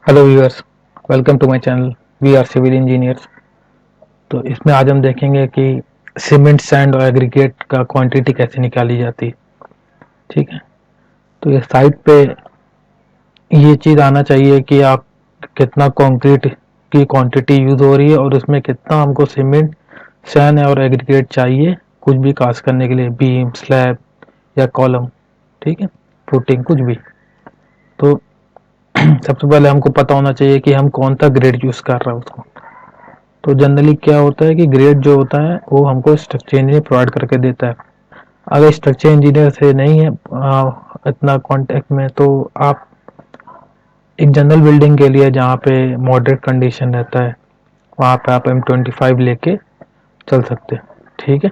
Hello viewers, welcome to my channel. We are civil engineers. तो इसमें आज हम देखेंगे कि सीमेंट, सैंड और एग्रीगेट का क्वांटिटी कैसे निकाली जाती है। ठीक है, तो ये साइट पे ये चीज़ आना चाहिए कि आप कितना कंक्रीट की क्वांटिटी यूज़ हो रही है और उसमें कितना हमको सीमेंट, सैंड और एग्रीगेट चाहिए कुछ भी कास्ट करने के लिए, बीम, स्लैब या कॉलम। ठीक है, फुटिंग कुछ भी। तो सबसे पहले हमको पता होना चाहिए कि हम कौन सा ग्रेड यूज़ कर रहे हैं उसको। तो जनरली क्या होता है कि ग्रेड जो होता है वो हमको स्ट्रक्चर इंजीनियर प्रोवाइड करके देता है। अगर स्ट्रक्चर इंजीनियर से नहीं है इतना कांटेक्ट में, तो आप एक जनरल बिल्डिंग के लिए जहाँ पे मॉडरेट कंडीशन रहता है वहाँ पे आप M25 लेके चल सकते हैं। ठीक है,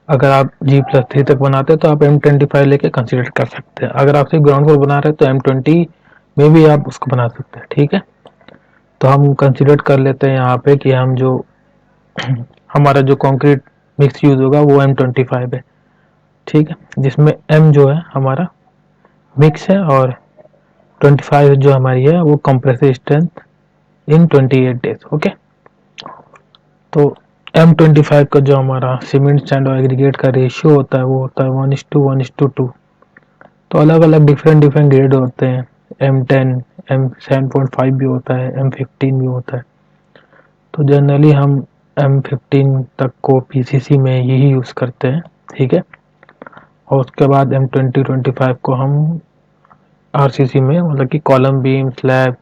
अगर आप G+3 तक बनाते हैं तो आप M25 लेके कंसिडर कर सकते हैं। अगर आप सिर्फ ग्राउंड फ्लोर बना रहे हैं तो M20 में भी आप उसको बना सकते हैं। ठीक है, तो हम कंसिडर कर लेते हैं यहाँ पे कि हम जो हमारा जो कंक्रीट मिक्स यूज होगा वो M25 है। ठीक है, जिसमें M जो है हमारा मिक्स है और 25 जो हमारी है वो compressive strength in 28 days. Okay, तो M25 का जो हमारा सीमेंट, सैंड और एग्रीगेट का रेशियो होता है वो होता है 1:1:2। तो अलग अलग डिफरेंट डिफरेंट ग्रेड होते हैं। M10, M7.5 भी होता है, M15 भी होता है। तो जनरली हम M15 तक को PCC में यही यूज़ करते हैं। ठीक है, और उसके बाद M20-25 को हम RCC में, मतलब कि कॉलम, बीम, स्लैब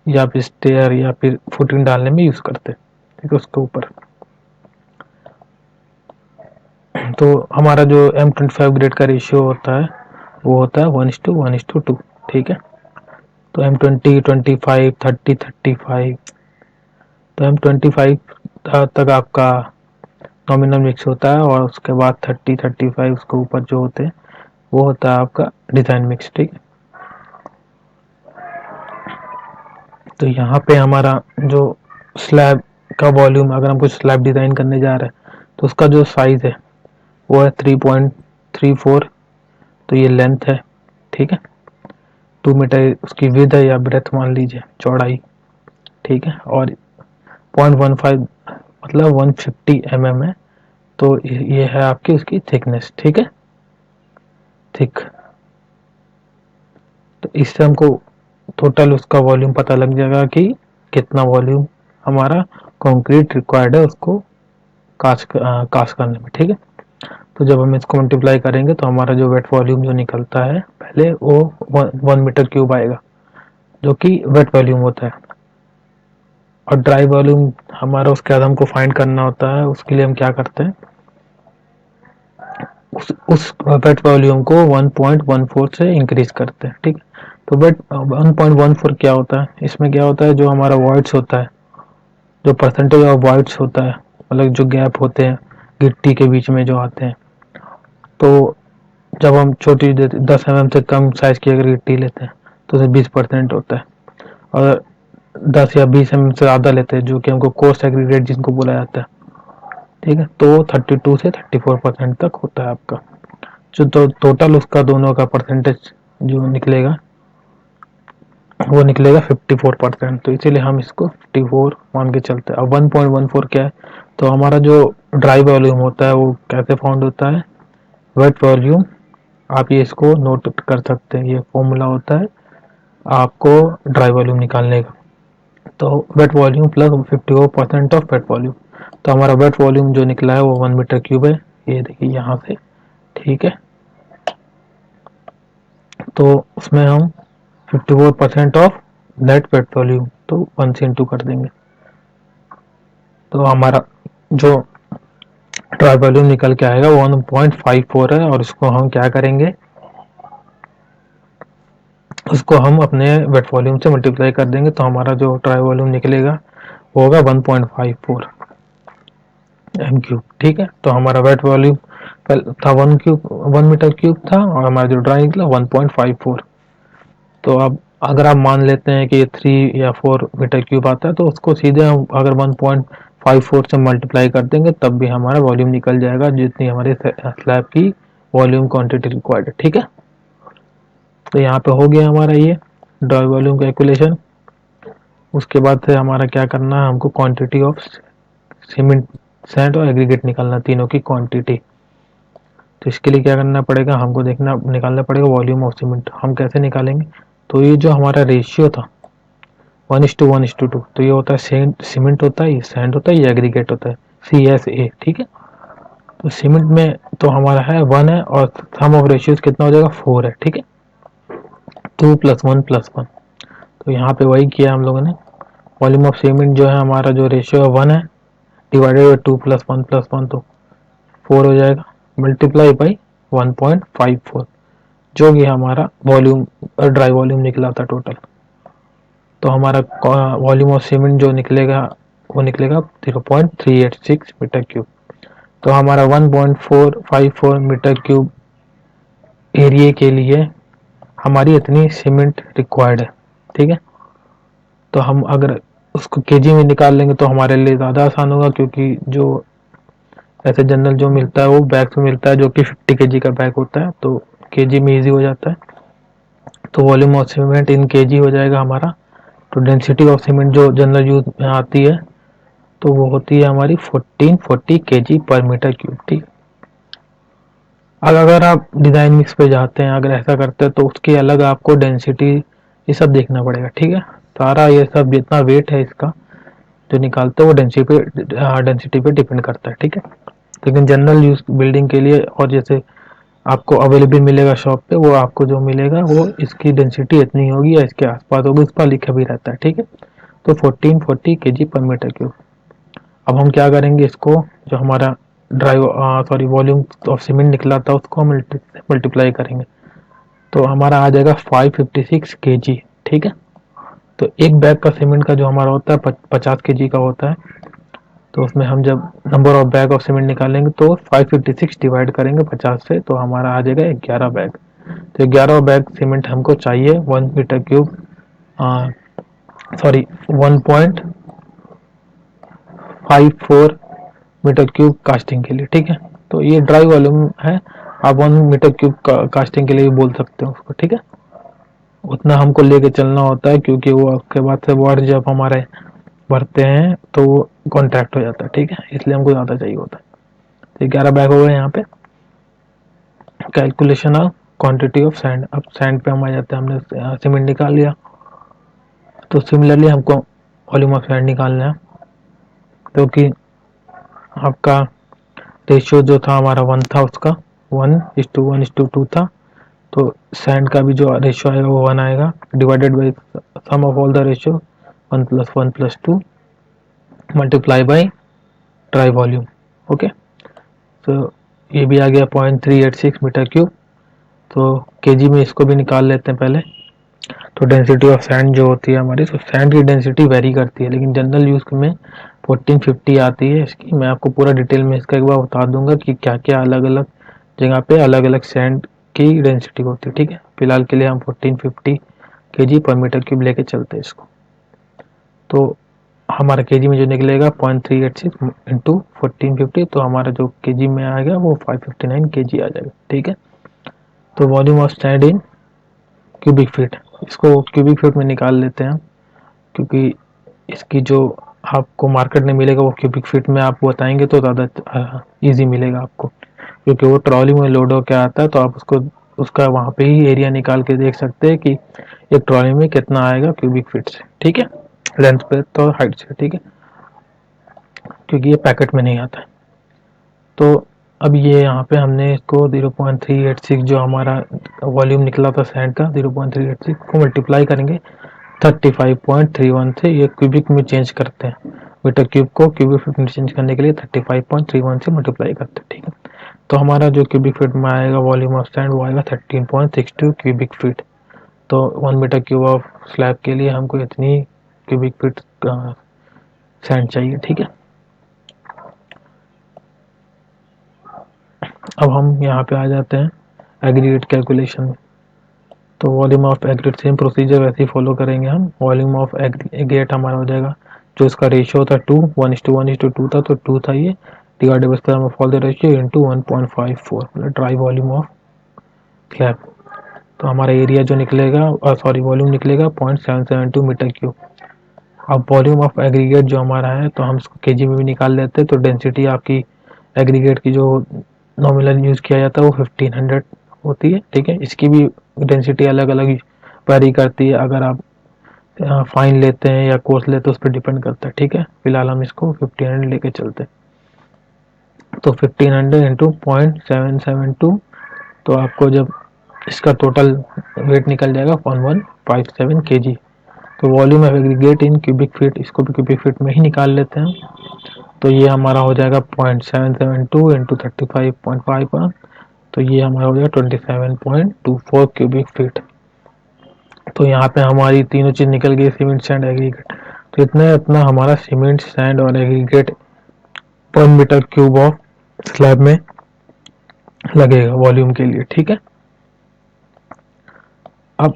या फिर स्टेयर या फिर फुटिंग डालने में यूज़ करते हैं। ठीक है, उसके ऊपर तो हमारा जो M25 ग्रेड का रेशियो होता है वो होता है 1:1:2। ठीक है, तो M20, 25, 30, 35, तो M25 तक आपका नॉमिनल मिक्स होता है और उसके बाद 30, 35 उसके ऊपर जो होते हैं वो होता है आपका डिज़ाइन मिक्स। ठीक है, तो यहाँ पे हमारा जो स्लैब का वॉल्यूम, अगर हम कुछ स्लैब डिज़ाइन करने जा रहे हैं तो उसका जो साइज़ है वो है 3.34। तो ये लेंथ है। ठीक है, 2 मीटर उसकी विड्थ है या ब्रेथ मान लीजिए, चौड़ाई। ठीक है, और 0.15 मतलब 150 mm है। तो ये है आपकी उसकी थिकनेस। ठीक है, थिक। तो इससे हमको टोटल उसका वॉल्यूम पता लग जाएगा कि कितना वॉल्यूम हमारा कंक्रीट रिक्वायर्ड है उसको कास्ट करने में। ठीक है, तो जब हम इसको मल्टीप्लाई करेंगे तो हमारा जो वेट वॉल्यूम जो निकलता है पहले वो 1 मीटर क्यूब आएगा, जो कि वेट वॉल्यूम होता है। और ड्राई वॉल्यूम हमारा उसके बाद हमको फाइंड करना होता है। उसके लिए हम क्या करते हैं, उस वेट वॉल्यूम को 1.14 से इंक्रीज करते हैं। ठीक है, तो वेट 1.14 क्या होता है, इसमें क्या होता है, जो हमारा वॉइड्स होता है, जो परसेंटेज ऑफ वॉइड्स होता है, मतलब जो गैप होते हैं गिट्टी के बीच में जो आते हैं। तो जब हम छोटी 10 mm से कम साइज की अगर गिट्टी लेते हैं तो उसमें 20% होता है, और 10 या 20 mm से ज़्यादा लेते हैं जो कि हमको कोर्स एग्रीगेट जिनको बोला जाता है। ठीक है, तो 32 से 34% तक होता है आपका। जो तो टोटल उसका दोनों का परसेंटेज जो निकलेगा वो निकलेगा 54%। तो इसीलिए हम इसको 54 मान के चलते हैं। अब 1.14 क्या है, तो हमारा जो ड्राई वॉल्यूम होता है वो कैसे फाउंड होता है, वेट वॉल्यूम। आप ये इसको नोट कर सकते हैं, ये फॉर्मूला होता है आपको ड्राई वॉल्यूम निकालने का। तो wet volume plus 54% of wet volume. तो हमारा वेट वॉल्यूम जो निकला है वो 1 मीटर क्यूब है, ये देखिए यहाँ से। ठीक है, तो उसमें हम 54% ऑफ नेट वेट वॉल्यूम, तो 1 से इंटू कर देंगे। तो हमारा जो ड्राई वॉल्यूम निकल के आएगा वो 1.54 है, और इसको हम क्या करेंगे, उसको हम अपने वेट वॉल्यूम से मल्टीप्लाई कर देंगे। तो हमारा जो ड्राई वॉल्यूम निकलेगा वो होगा 1.54 M3। ठीक है, तो हमारा वेट वॉल्यूम था 1 मीटर क्यूब था, और हमारा जो ड्राई निकला 1.54। तो अब अगर आप मान लेते हैं कि 3 या 4 मीटर क्यूब आता है तो उसको सीधे हम अगर 1.54 से मल्टीप्लाई कर देंगे तब भी हमारा वॉल्यूम निकल जाएगा, जितनी हमारे स्लैब की वॉल्यूम क्वांटिटी रिक्वायर्ड है। ठीक है, तो यहाँ पे हो गया हमारा ये। Dry volume calculation. उसके बाद से हमारा क्या करना है, हमको क्वांटिटी ऑफ सीमेंट, सैंड और एग्रीगेट निकालना, तीनों की क्वांटिटी। तो इसके लिए क्या करना पड़ेगा, हमको निकालना पड़ेगा वॉल्यूम ऑफ सीमेंट। हम कैसे निकालेंगे, तो ये जो हमारा रेशियो था 1:1:2, तो ये होता है सीमेंट होता है, ये सैंड होता है, ये एग्रीगेट होता है, CSA, ठीक है। तो सीमेंट में तो हमारा है 1 है, और सम ऑफ रेशियोज कितना हो जाएगा, 4 है, ठीक है। 2 + 1 + 1, तो यहाँ पे वही किया हम लोगों ने। वॉल्यूम ऑफ सीमेंट जो है हमारा, जो रेशियो है 1 है, डिवाइडेड बाई 2 + 1 + 1, तो 4 हो जाएगा, मल्टीप्लाई बाई 1.54, जो कि हमारा वॉल्यूम, ड्राई वॉल्यूम निकला था टोटल। तो हमारा वॉल्यूम ऑफ सीमेंट जो निकलेगा वो निकलेगा 0.386 मीटर क्यूब। तो हमारा 1.454 मीटर क्यूब एरिया के लिए हमारी इतनी सीमेंट रिक्वायर्ड है, ठीक है। तो हम अगर उसको केजी में निकाल लेंगे तो हमारे लिए ज़्यादा आसान होगा, क्योंकि जो ऐसे जनरल जो मिलता है वो बैग में मिलता है, जो कि 50 केजी का बैग होता है, तो केजी में इजी हो जाता है। तो volume of cement in KG हो जाएगा हमारा। तो डेंसिटी ऑफ सीमेंट जो जनरल यूज में आती है, तो वो होती है हमारी 1440 केजी पर मीटर क्यूब, ठीक। अब अगर आप डिज़ाइन मिक्स पे जाते हैं, अगर ऐसा करते हैं, तो उसकी अलग आपको डेंसिटी ये सब देखना पड़ेगा, ठीक है। सारा ये सब जितना वेट है इसका जो निकालते हैं वो डेंसिटी पे डिपेंड करता है, ठीक है। लेकिन जनरल यूज बिल्डिंग के लिए, और जैसे आपको अवेलेबल मिलेगा शॉप पे, वो आपको जो मिलेगा वो इसकी डेंसिटी इतनी होगी या इसके आसपास होगी, उस पर लिखा भी रहता है, ठीक है। तो 1440 केजी पर मीटर क्यूब। अब हम क्या करेंगे, इसको जो हमारा वॉल्यूम ऑफ सीमेंट निकला था उसको हम मल्टीप्लाई करेंगे, तो हमारा आ जाएगा 556 केजी, ठीक है। तो एक बैग का सीमेंट का जो हमारा होता है 50 केजी का होता है, तो उसमें हम जब number of bag of cement निकालेंगे तो 556 डिवाइड करेंगे 50 से, तो हमारा आ जाएगा 11 बैग। तो 11 बैग सीमेंट हमको चाहिए 1 metre cube, sorry 1.54 metre cube casting के लिए, ठीक है। तो ये ड्राई वॉल्यूम है, आप 1 मीटर क्यूब कास्टिंग के लिए भी बोल सकते हो उसको, ठीक है। उतना हमको लेके चलना होता है, क्योंकि वो उसके बाद से वर्ड जब हमारे भरते हैं तो वो कॉन्ट्रैक्ट हो जाता है, ठीक है, इसलिए हमको ज़्यादा चाहिए होता है। तो 11 बैग हो गए यहाँ पे। Calculation of quantity of sand. अब सैंड पे हम आ जाते हैं, हमने सीमेंट निकाल लिया, तो सिमिलरली हमको वॉल्यूम ऑफ सैंड निकालना है, क्योंकि आपका रेशियो जो था हमारा 1 था, उसका 1:1:2 था, तो सैंड का भी जो रेशियो आएगा वो 1 आएगा, divided by sum of all the ratio 1 + 1 + 2 multiply by dry volume, okay. तो ये भी आ गया 0.386 मीटर क्यूब। तो केजी में इसको भी निकाल लेते हैं पहले। तो डेंसिटी ऑफ सैंड जो होती है हमारी, तो सैंड की डेंसिटी वेरी करती है, लेकिन जनरल यूज में 1450 आती है इसकी। मैं आपको पूरा डिटेल में इसका एक बार बता दूंगा कि क्या क्या अलग अलग जगह पे अलग अलग सैंड की डेंसिटी होती है, ठीक है। फिलहाल के लिए हम 1450 केजी पर मीटर क्यूब लेके चलते हैं इसको। तो हमारा केजी में जो निकलेगा 0.386 इंटू 1450, तो हमारा जो केजी में आएगा वो 559 केजी आ जाएगा, ठीक है। तो volume of sand in cubic feet, इसको क्यूबिक फीट में निकाल लेते हैं, क्योंकि इसकी जो आपको मार्केट में मिलेगा वो क्यूबिक फीट में आप बताएंगे तो ज़्यादा इजी मिलेगा आपको, क्योंकि वो ट्रॉली में लोड होकर आता है, तो आप उसको उसका वहाँ पे ही एरिया निकाल के देख सकते हैं कि एक ट्रॉली में कितना आएगा क्यूबिक फीट से, ठीक है, लेंथ पे तो हाइट से, ठीक है, क्योंकि ये पैकेट में नहीं आता है। तो अब ये यहाँ पे हमने इसको 0.386 जो हमारा वॉल्यूम निकला था सैंड का 0.386 को मल्टीप्लाई करेंगे 35.31 से, ये क्यूबिक में चेंज करते हैं, मीटर क्यूब को क्यूबिक फीट में चेंज करने के लिए 35.31 से मल्टीप्लाई करते हैं, ठीक है। तो हमारा जो क्यूबिक फीट में आएगा वॉल्यूम ऑफ सैंड वो आएगा 13.62 क्यूबिक फीट। तो 1 मीटर क्यूब ऑफ स्लैब के लिए हमको इतनी क्यूबिक फीट सैंड चाहिए, ठीक है। अब हम यहाँ पे आ जाते हैं एग्रीगेट कैलकुलेशन में। तो volume of aggregate same procedure वैसे ही फॉलो करेंगे हम। वॉल्यूम ऑफ एग्रीगेट हमारा हो जाएगा, जो इसका रेशियो था 2 1:1:2 था, तो 2 था ये, divided by sum of all the ratio into 1.54 मतलब ड्राई वॉल्यूम ऑफ स्लैब। तो हमारा एरिया जो निकलेगा वॉल्यूम निकलेगा 0.772 मीटर क्यूब। अब वॉल्यूम ऑफ एग्रीगेट जो हमारा है तो हम इसको केजी में भी निकाल लेते हैं। तो डेंसिटी आपकी एग्रीगेट की जो नॉमिनल यूज़ किया जाता है वो 1500 होती है, ठीक है। इसकी भी डेंसिटी अलग अलग वेरी करती है, अगर आप फाइन लेते हैं या कोर्स लेते हैं उस पर डिपेंड करता है, ठीक है। फिलहाल हम इसको 1500 लेके चलते हैं। तो 1500 इंटू 0.772, तो आपको जब इसका टोटल वेट निकल जाएगा 1157 kg। तो volume of aggregate in cubic feet, इसको भी क्यूबिक फीट में ही निकाल लेते हैं। तो ये हमारा हो जाएगा 0.772 इंटू 35.5, तो ये हमारा हो जाएगा 27.24 क्यूबिक फीट। तो यहाँ पे हमारी तीनों चीज़ निकल गई, सीमेंट सैंड एग्रीगेट। तो इतना अपना हमारा सीमेंट सैंड और एग्रीगेट पर मीटर क्यूब ऑफ स्लैब में लगेगा वॉल्यूम के लिए, ठीक है। अब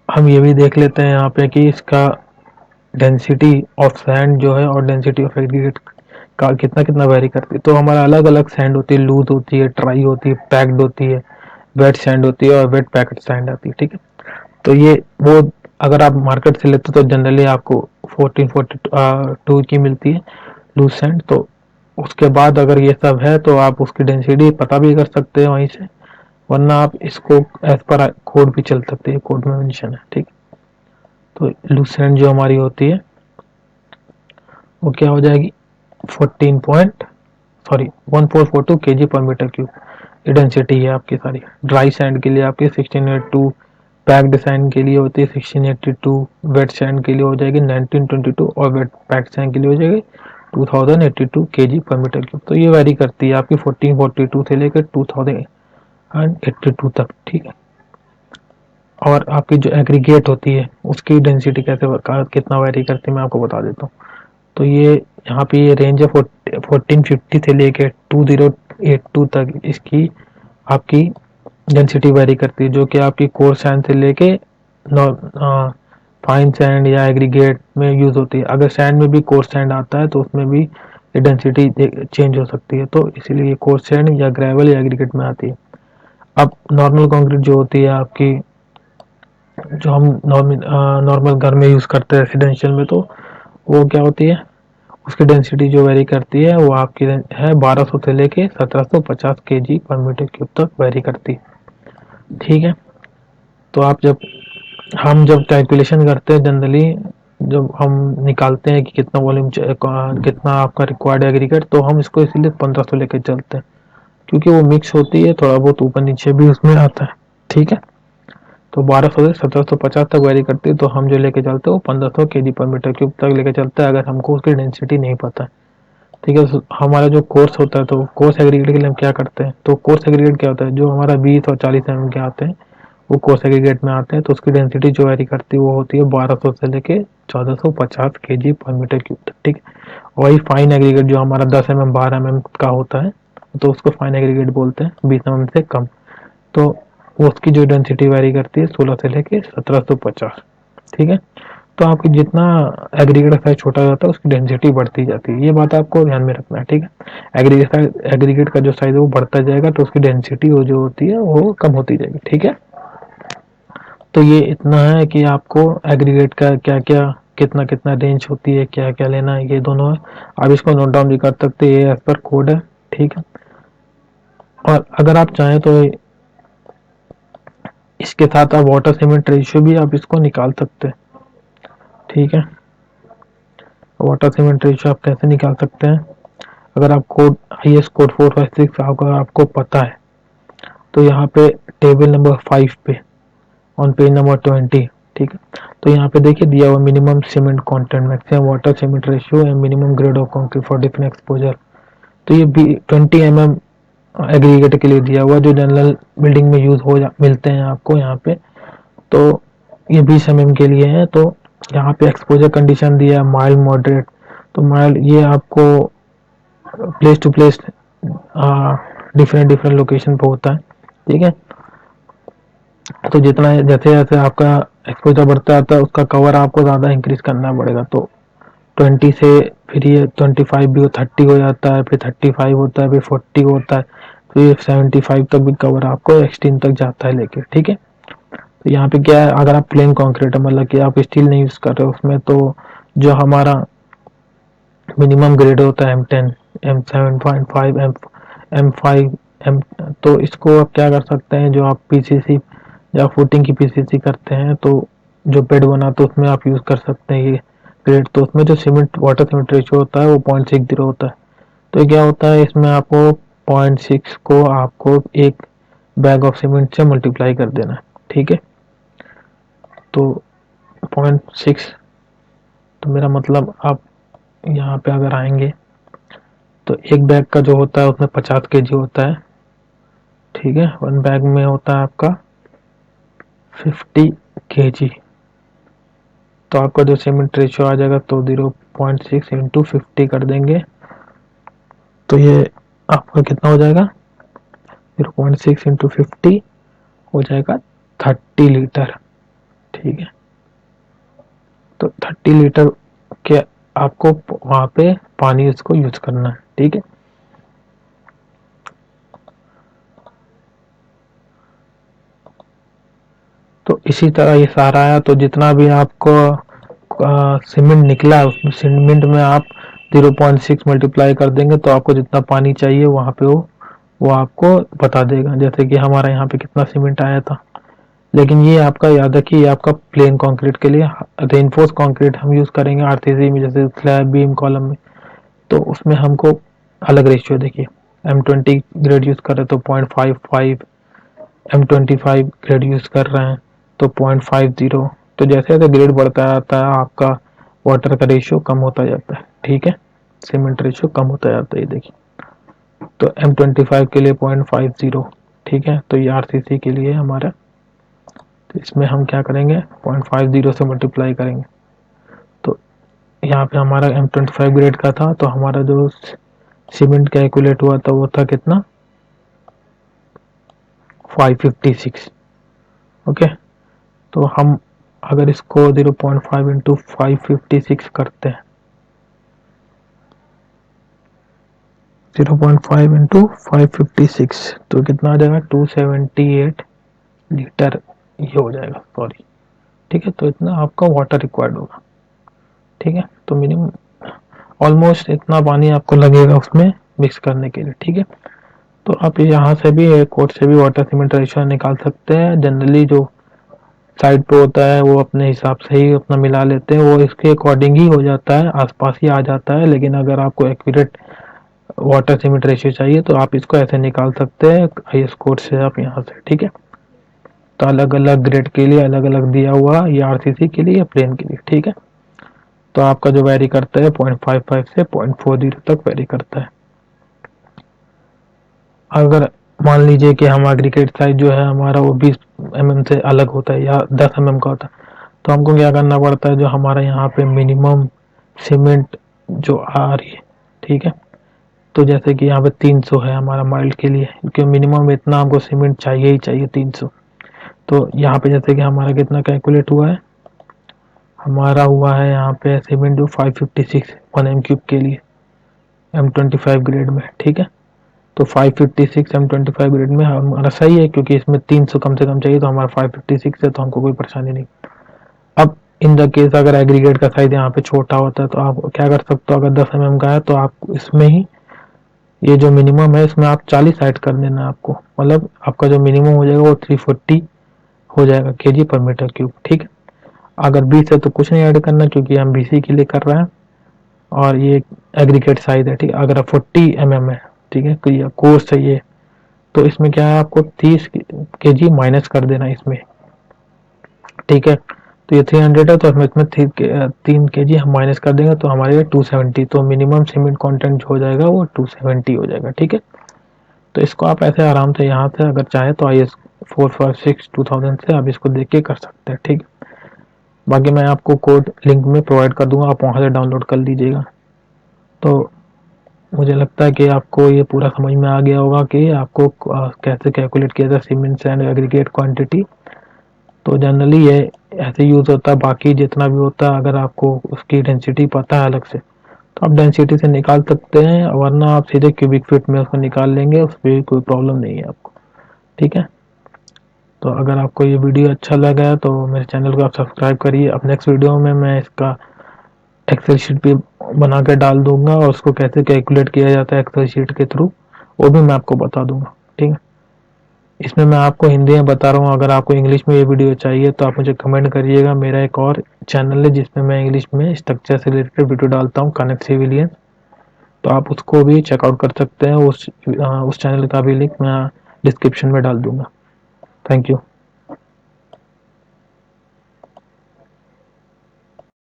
हम ये भी देख लेते हैं यहाँ पे कि इसका डेंसिटी ऑफ सैंड जो है और डेंसिटी ऑफ एग्रीगेट का कितना कितना वेरी करती है। तो हमारा अलग अलग सैंड होती है, लूज होती है, ट्राई होती है, पैक्ड होती है, वेट सैंड होती है और वेट पैक्ड सैंड आती है, ठीक है। तो ये वो अगर आप मार्केट से लेते तो जनरली आपको 1442 की मिलती है लूज सैंड। तो उसके बाद अगर ये सब है तो आप उसकी डेंसिटी पता भी कर सकते हैं वहीं से, वरना आप इसको एज पर कोड भी चल सकते हैं, कोड में मेंशन है, ठीक। तो लूज सैंड जो हमारी होती है वो क्या हो जाएगी 1442 kg पर मीटर क्यूब, ये डेंसिटी है आपकी सारी। ड्राई सैंड के लिए आपकी 1682, पैक्ड सैंड के लिए होती है 1682, वेट सैंड के लिए हो जाएगी 1922 और वेट पैक्ड सैंड के लिए हो जाएगी 2082 kg पर मीटर क्यूब। तो ये वेरी करती है आपकी 1442 से लेकर 2082 तक, ठीक है। और आपकी जो एग्रीगेट होती है उसकी डेंसिटी कितना वेरी करती है मैं आपको बता देता हूँ। तो ये यहाँ पे ये रेंज है 1450 से लेके 2082 तक इसकी आपकी डेंसिटी वेरी करती है, जो कि आपकी कोर सैंड से लेके फाइन सैंड या एग्रीगेट में यूज होती है। अगर सैंड में भी कोर सैंड आता है तो उसमें भी ये डेंसिटी चेंज हो सकती है, तो इसीलिए ये कोर सैंड या ग्रेवल या एग्रीगेट में आती है। अब नॉर्मल कंक्रीट जो होती है आपकी, जो हम नॉर्मल घर में यूज करते हैं रेसिडेंशियल में, तो वो क्या होती है उसकी डेंसिटी जो वेरी करती है वो आपकी है 1200 से लेके 1750 kg पर मीटर क्यूब तक वेरी करती है, ठीक है। तो आप जब कैलकुलेशन करते हैं जनरली, जब हम निकालते हैं कि कितना वॉल्यूम कितना आपका रिक्वायर्ड एग्रीगेट, तो हम इसको इसीलिए 1500 लेके चलते हैं, क्योंकि वो मिक्स होती है, थोड़ा बहुत ऊपर नीचे भी उसमें आता है, ठीक है। तो 1200 से 1750 तक वेरी करती है, तो हम जो लेके चलते हैं वो 1500 kg पर मीटर क्यूब तक लेके चलते हैं, अगर हमको उसकी डेंसिटी नहीं पता है, ठीक है। हमारा जो कोर्स होता है, तो कोर्स एग्रीगेट के लिए हम क्या करते हैं, तो कोर्स एग्रीगेट क्या होता है, जो हमारा 20 और 40 mm के आते हैं वो कोर्स एग्रीगेट में आते हैं, तो उसकी डेंसिटी जो वेरी करती है वो होती है 1200 से लेके 1450 kg पर मीटर क्यूब तक, ठीक है। वही फाइन एग्रीगेट जो हमारा 10 mm 12 mm का होता है तो उसको फाइन एग्रीगेट बोलते हैं, 20 mm से कम। तो उसकी जो डेंसिटी वेरी करती है 16 से लेके 1750, ठीक है। तो आपकी जितना एग्रीगेट साइज छोटा जाता है उसकी डेंसिटी बढ़ती जाती है, ये बात आपको ध्यान में रखना है, ठीक है। एग्रीगेट का जो साइज है वो बढ़ता जाएगा तो उसकी डेंसिटी वो जो होती है वो कम होती जाएगी, ठीक है। तो ये इतना है कि आपको एग्रीगेट का क्या क्या कितना कितना रेंज होती है, क्या क्या लेना है, ये दोनों है। आप इसको नोट डाउन भी कर सकते हैं, ये एज पर कोड है, ठीक है। और अगर आप चाहें तो इसके साथ आप वाटर सीमेंट रेशियो भी आप इसको निकाल सकते हैं, ठीक है। वाटर सीमेंट रेशियो आप कैसे निकाल सकते हैं, अगर आप कोड IS कोड 456 अगर आपको पता है तो यहाँ पे टेबल नंबर 5 पे ऑन पेज नंबर 20, ठीक है। तो यहाँ पे देखिए दिया हुआ minimum cement content, maximum water cement ratio and minimum grade of concrete for different exposure. तो ये 20 mm एग्रीगेट के लिए दिया हुआ, जो जनरल बिल्डिंग में यूज हो मिलते हैं आपको यहाँ पे। तो ये 20 mm के लिए है। तो यहाँ पे एक्सपोजर कंडीशन दिया है माइल्ड मॉडरेट। तो माइल्ड ये आपको place to place different different location पे होता है, ठीक है। तो जितना जैसे जैसे आपका एक्सपोजर बढ़ता है तो उसका कवर आपको ज़्यादा इंक्रीज करना पड़ेगा। तो 20 से फिर ये 25 भी 30 हो जाता है, फिर 35 होता है, फिर 40 होता है, फिर 75 तक भी कवर आपको एक्सट्रीम तक जाता है लेके, ठीक है। तो यहाँ पे क्या है, अगर आप प्लेन कंक्रीट है मतलब कि आप स्टील नहीं यूज कर रहे हो उसमें, तो जो हमारा मिनिमम ग्रेड होता है M10, M7.5, M5, M, तो इसको आप क्या कर सकते हैं, जो आप पीसीसी या फुटिंग की पीसीसी करते हैं तो जो बेड बनाते हैं उसमें आप यूज कर सकते हैं ये ग्रेड। तो उसमें जो सीमेंट वाटर सीमेंट रेशियो होता है वो 0.60 होता है। तो क्या होता है इसमें आपको 0.6 को आपको एक बैग ऑफ सीमेंट से मल्टीप्लाई कर देना है, ठीक है। तो 0.6, तो मेरा मतलब आप यहाँ पे अगर आएंगे तो एक बैग का जो होता है उसमें 50 केजी होता है, ठीक है। वन बैग में होता है आपका 50 केजी। तो आपका जो सीमेंट रेशियो आ जाएगा तो 0.6 इंटू 50 कर देंगे तो ये आपका कितना हो जाएगा, 0.6 इंटू 50 हो जाएगा 30 लीटर, ठीक है। तो 30 लीटर के आपको वहां पे पानी इसको यूज करना है, ठीक है। तो इसी तरह ये सारा आया, तो जितना भी आपको सीमेंट निकला है उसमें सीमेंट में आप 0.6 मल्टीप्लाई कर देंगे तो आपको जितना पानी चाहिए वहां पे वो आपको बता देगा। जैसे कि हमारा यहाँ पे कितना सीमेंट आया था। लेकिन ये आपका याद रखिए, ये आपका प्लेन कंक्रीट के लिए। रेनफोर्स कंक्रीट हम यूज करेंगे आरसीसी में, जैसे स्लैब बीम कॉलम में, तो उसमें हमको अलग रेशियो देखिए। M20 ग्रेड यूज कर रहे तो 0.55, M25 ग्रेड यूज कर रहे हैं तो 0.50। तो जैसे जैसे ग्रेड बढ़ता जाता है आपका वाटर का रेशियो कम होता जाता है, ठीक है। सीमेंट रेशियो कम होता जाता है, ये देखिए। तो M25 के लिए 0.50, ठीक है। तो ये आरसीसी के लिए हमारा, तो इसमें हम क्या करेंगे 0.50 से मल्टीप्लाई करेंगे। तो यहाँ पे हमारा M25 ग्रेड का था तो हमारा जो सीमेंट कैलकुलेट हुआ था वो था कितना, 556, ओके। तो हम अगर इसको 0.5 इंटू 556 करते हैं, 0.5 इंटू 556 तो कितना आ जाएगा 278 लीटर, ये हो जाएगा, सॉरी, ठीक है। तो इतना आपका वाटर रिक्वायर्ड होगा, ठीक है। तो मिनिमम ऑलमोस्ट इतना पानी आपको लगेगा उसमें मिक्स करने के लिए, ठीक है। तो आप यहाँ से भी कोड से भी वाटर सीमेंट रेशियो निकाल सकते हैं। जनरली जो साइड पे होता है वो अपने हिसाब से ही अपना मिला लेते हैं, वो इसके अकॉर्डिंग ही हो जाता है, आसपास ही आ जाता है। लेकिन अगर आपको एक्यूरेट वाटर सीमेंट रेशियो चाहिए तो आप इसको ऐसे निकाल सकते हैं IS कोड से आप यहाँ से, ठीक है। तो अलग अलग ग्रेड के लिए अलग अलग दिया हुआ, ये आरसीसी के लिए या प्लेन के लिए, ठीक है। तो आपका जो वेरी करता है 0.55 से 0.40 तक वेरी करता है। अगर मान लीजिए कि हम एग्रीगेट साइज जो है हमारा वो 20 mm से अलग होता है या 10 mm का होता है, तो हमको क्या करना पड़ता है, जो हमारा यहाँ पे मिनिमम सीमेंट जो आ रही है, ठीक है। तो जैसे कि यहाँ पे 300 है हमारा माइल्ड के लिए, क्योंकि मिनिमम इतना हमको सीमेंट चाहिए ही चाहिए 300। तो यहाँ पे जैसे कि हमारा कितना कैलकुलेट हुआ है, हमारा हुआ है यहाँ पे सीमेंट जो 556 1 m³ के लिए M25 ग्रेड में, ठीक है। तो 556 M25 ग्रेड में हमारा सही है, क्योंकि इसमें 300 कम से कम चाहिए, तो हमारा 556 है, तो हमको कोई परेशानी नहीं। अब इन द केस अगर एग्रीगेट का साइज यहाँ पे छोटा होता है तो आप क्या कर सकते हो, अगर 10 mm का है तो आप इसमें ही ये जो मिनिमम है इसमें आप 40 ऐड कर देना आपको, मतलब आपका जो मिनिमम हो जाएगा वो 340 हो जाएगा केजी पर मीटर क्यूब, ठीक है। अगर 20 है तो कुछ नहीं ऐड करना, क्योंकि हम BC के लिए कर रहे हैं और ये एग्रीगेट साइज है, ठीक है। अगर 40 mm है, ठीक है, तो ये कोर्स चाहिए, तो इसमें क्या है आपको 30 केजी माइनस कर देना इसमें, ठीक है। तो ये 300 है तो हम इसमें 3 केजी हम माइनस कर देंगे तो हमारे 270, तो मिनिमम सीमेंट कंटेंट जो हो जाएगा वो 270 हो जाएगा, ठीक है। तो इसको आप ऐसे आराम से यहाँ से अगर चाहे तो IS 456 2000 से आप इसको देख के कर सकते हैं, ठीक है। बाकी मैं आपको कोड लिंक में प्रोवाइड कर दूंगा, आप वहाँ से डाउनलोड कर लीजिएगा। तो मुझे लगता है कि आपको ये पूरा समझ में आ गया होगा कि आपको कैसे कैलकुलेट किया जाए सीमेंट सैंड एग्रीगेट क्वांटिटी। तो जनरली ये ऐसे यूज होता है, बाकी जितना भी होता है अगर आपको उसकी डेंसिटी पता है अलग से तो आप डेंसिटी से निकाल सकते हैं, वरना आप सीधे क्यूबिक फीट में उसको निकाल लेंगे, उस पर कोई प्रॉब्लम नहीं है आपको, ठीक है। तो अगर आपको ये वीडियो अच्छा लगा है तो मेरे चैनल को आप सब्सक्राइब करिए। अब नेक्स्ट वीडियो में मैं इसका एक्सेल शीट पे बना कर डाल दूंगा और उसको कैसे कैलकुलेट किया जाता है एक्सेल शीट के थ्रू वो भी मैं आपको बता दूंगा। ठीक है, इसमें मैं आपको हिंदी में बता रहा हूँ। अगर आपको इंग्लिश में ये वीडियो चाहिए तो आप मुझे कमेंट करिएगा। मेरा एक और चैनल है जिसमें मैं इंग्लिश में स्ट्रक्चर से रिलेटेड वीडियो डालता हूँ, कनेक्ट सिविलियन, तो आप उसको भी चेकआउट कर सकते हैं। उस चैनल का भी लिंक मैं डिस्क्रिप्शन में डाल दूंगा। Thank you.